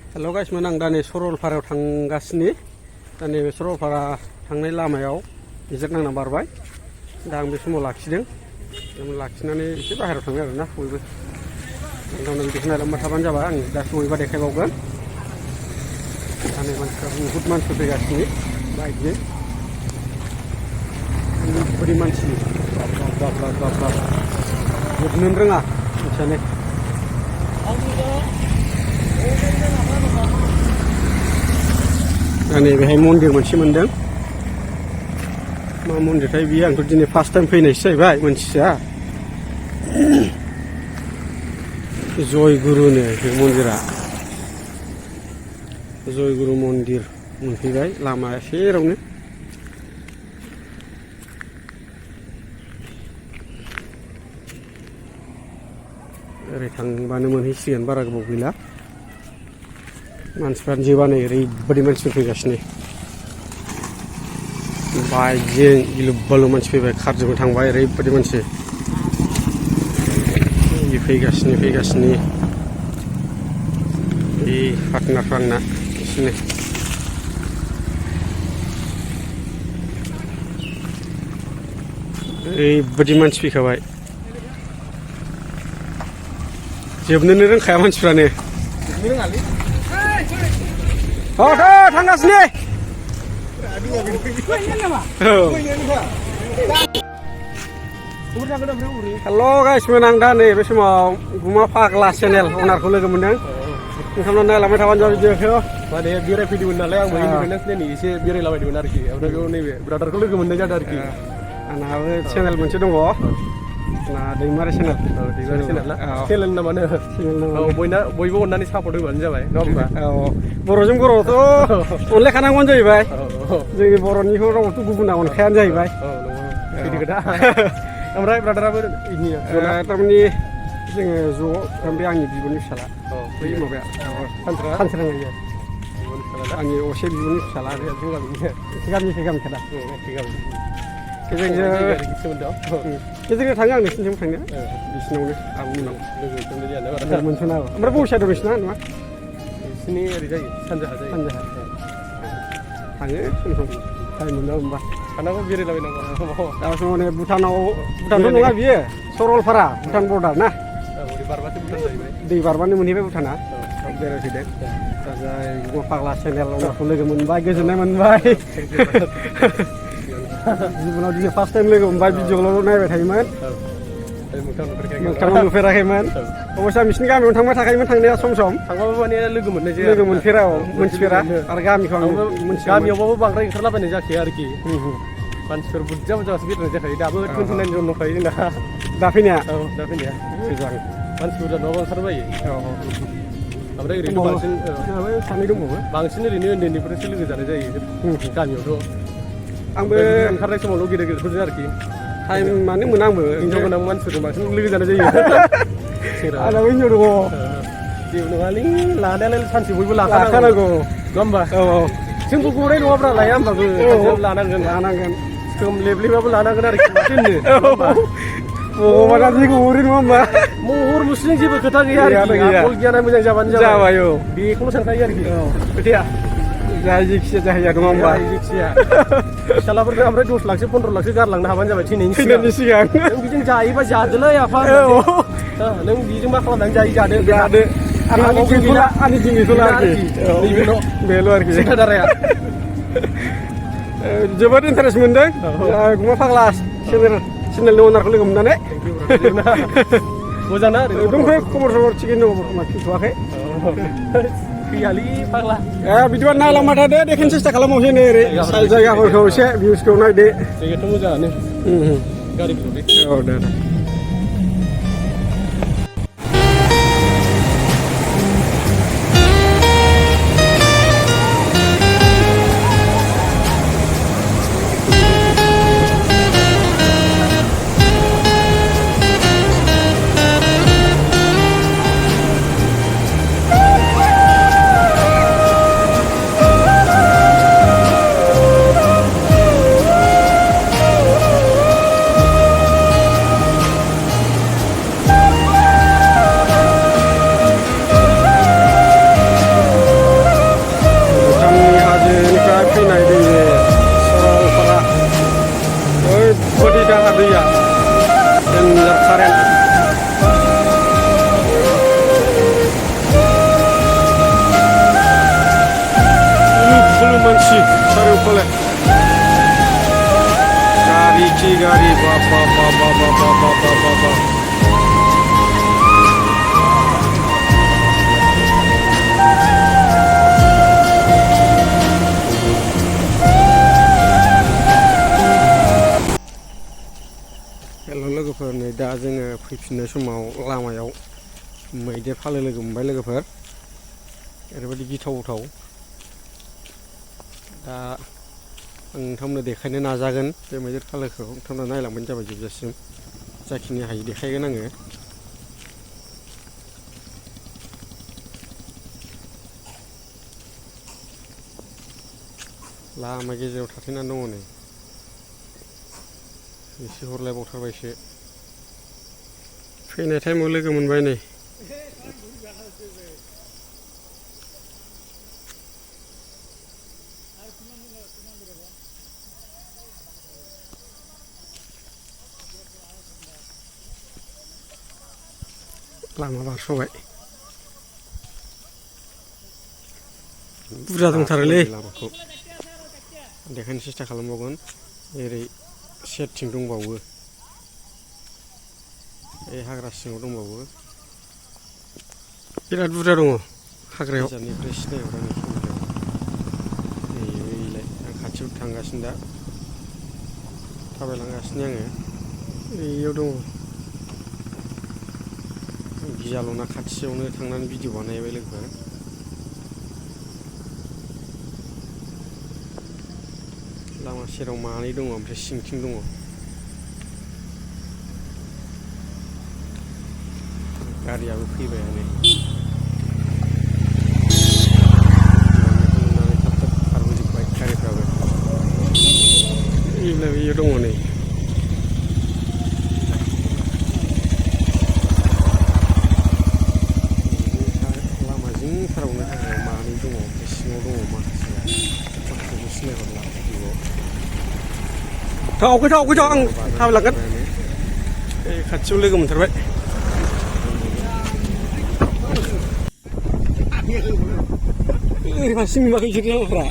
हेल' गाइसमोन आं दा नै सरलपारायाव थांगासिनो दा नैबे सरलपारा थांनाय लामायाव गेजेर नांना बारबाय दा आं बे समाव लाखिदों लाखिनानै एसे बाहेरायाव थाङो आरोना बयबो नोंथांनो भिडिअखौ नायलांबाय थाबानो जाबाय आं दा सहैबा देखायबावगोन दा नै मानसिफ्रा बुहुद मानसि फैगासिनो बाइकजों ओरैबायदि मानसि बाब जोबनोनो रोङा मिथियानो नै बेहाय मन्दिर मोनसे मोनदों मा मन्दिरथाय बियो आंथ' दिनै फार्स्ट टाइम फैनायसो जाहैबाय मोनथिया जयगुरुनो बे मन्दिरा जयगुरु मन्दिर मोनफैबाय लामा सेरावनो ओरै थांबानो मोनहैसिगोन बारा गोबाव गैला मानसिफ्रानो जोबा नै ओरैबायदि मानसिफोर फैगासिनो बाइकजों गिलु बालु मानसि फैबाय कारजोंबो थांबाय ओरैबायदि मानसि फैगासिनो बे पार्टनारफ्रा आंना बिसोरनो ओरैबायदि मानसि फैखाबाय जोबनोनो रोंखाया मानसिफ्रानो थांगासिनो हेल' गाइसमोन आं दा नै बे समाव गुमा फाग्ला चेनेल अनारखौ लोगो मोनदों नोंथांमोना नायलांबाय थाबानो जाबाय भिडिअखौ माने बेरायफैदोंमोन नालाय आंबो इन्डिपेन्डेन्स डेनि एसे बेरायलाबायदोंमोन आरोखि ओमफ्राय बेयाव नैबे ब्रादारखौ लोगो मोननाय जादों आरोखि आंहाबो चेनेल मोनसे दङ ना दैमारि चेनेल दैमारि चेनेल ना चेनेल नामानो बयबो अननानै सापर्ट होबानो जाबाय नङा होमबा बर'जों बर'थ' अनलायखानांगौआनो जाहैबाय जोंनि बर'निखौ रावबोथ' गुबुना अनखायानो जाहैबाय बिदि खोथा ओमफ्राय ब्रादाराबो थारमाने जोङो ज' बे आंनि बिब'नि फिसाला बै माबाया सानस्राङा आंनि असे बिब'नि फिसाला गामिनिफ्राय गामि खादा गेजेरजों थाङो आं नोंसिनिथिंबो थांनो बिसिनावनो आब'मोनाव मोनस'ना ओमफ्राय बबेसिया दं नोंसिना नङा बिसिनि ओरै जायो सानजाहा थाङो सम सम टाइम मोनला होमबा थानांगौ बेरायलाबायनांगौ दा समाव नै भुटानथ' नङा बियो सरलपारा भुटान बर्डार ना दै बारबानो मोनहैबाय भुटाना बेरायफैदों गुमा फाग्ला चेनेल अनारखौ लोगो मोनबाय गोजोननाय मोनबाय जिबनाव दिनै फार्स्ट टाइम लोगो मोनबाय भिडिअ'ल' नायबाय थायोमोन मोगथाङाव नुफेराखैमोन अबस्था बिसिनि गामियावनो थांबाय थाखायोमोन थांनाया सम सम थांबाबो माने लोगो मोननाय जाया लोगो मोनफेरा मोनथिफेरा आरो गामिखौ आं गामियावबाबो बांद्राय ओंखारलाबायनाय जाखाया आरोखि मानसिफोर बुरजा बुरजासो बेरायनाय जाखायो दाबो 29 जन दंखायो जोंना दा फैनाया मानसि बुरजा नङाबा ओंखारबायो ओमफ्राय ओरैनो बांसिन सानै दंबावो बांसिन ओरैनो उन्दैनिफ्रायसो लोगो जानाय जायो गामियावथ' आंबो ओंखारनाय समावल' गेदेर गेदेरफोरजों आरोखि टाइम माने मोना आंबो हिनजाव गोनां मानसिफोरजों बांसिन लोगो जानाय जायो आंनाबो हिनजाव दङ जेबो नङालै लानायालाय सानसे बयबो लाखानांगौ नङा होमबा जोंबो गनाय नङाब्रा लाया होमबाबो लानांगोन सोम लेबलेबाबो लानांगोन आरोखि भगबाना जेखौ हरो नङा होमबा महर मुस्रिजों जेबो खोथा गैया आरोखि बल गियाना मोजां जाबानो जाबाय बेखौल' सानखायो आरोखि खोथाया जाय जेखिजाया जाहैया नङा होमबा जेखिजाया फिसालाफोरखौ ओमफ्राय 10 लाखसो 15 लाखसो गारलांनो हाबानो जाबाय थैनायनि सिगां नों बिजों जायोबा जादोलै आफा नों बिजों मा खालामनानै जादो आंनि दिनैखौल' आरोखि बेल' आरोखि सिखादाराया जोबोद इन्टारेस्ट मोनदों गुमा फाग्ला चेनेलनि अनारखौ लोगो मोननानै मोजां ना दंथ'यो खबर सबर थिगैनो दङ बर्थमान फैथ'वाखै फैयालै फाग्ला बिदिबा नायलांबाय थादो देखायनो सेस्था खालामबावसै नै ओरै जायगाफोरखौ एसे भिउसखौ नायदो जायगायाथ' मोजाङानो गारि औ दे गारि बाब बाब बाब बाब बाब बाब बाब बाब बाब हेल' लोगोफोर, नै दा जोङो फैफिननाय समाव लामायाव मैदेर फालो लोगो मोनबाय लोगोफोर। ओरैबायदि गिथाव गिथाव। दा आं नोंथांमोननो देखायनो नाजागोन बे मैदेर फालोखौ। नोंथांमोना नायलांबानो जाबाय जोबजासिम। जाखिनि हायो देखायगोन आङो। लामा गेजेराव थाथेनानै दङ नै। एसे हरलायबावथारबायसो। फैनाय टाइमाव लोगो मोनबाय नै। लामा बारस'बाय। बुरजा दंथारोलै। लामाखौ देखायनो सेस्था खालामबावगोन। ओरै सेरथिं दंबावो। बे हाग्रा सिङाव दंबावो। बिराद बुरजा दङ हाग्रायाव। गोजाननिफ्राय सिनायहरा नै केमेरायाव। ओइलाय आं खाथियाव थांगासिनो दा। थाबायलांगासिनो आङो। ओइयाव दङ। गियाल'ना खाथियावनो थांनानै भिडिअ बानायबाय लोगोफोर। लामा सेराव मानै दङ, ओमफ्राय सिंथिं दङ। गारियाबो फैबायानो। नुनानै थाब थाब खारबोजोब्बाय गारिफ्राबो। ओइलाय बैयाव दङ नै। लामा जिंथारावनो हाग्रायाव मानै दङ, ओमफ्राय सिङाव दङ माखासेया। माखासेखौ सिनायहरला भिडिअआव। थावखै आं थाबायलांगोन। ए खाथियाव लोगो मोनथारबाय। ओरै फारसे नुवाखै बिसोर लामाफ्रा।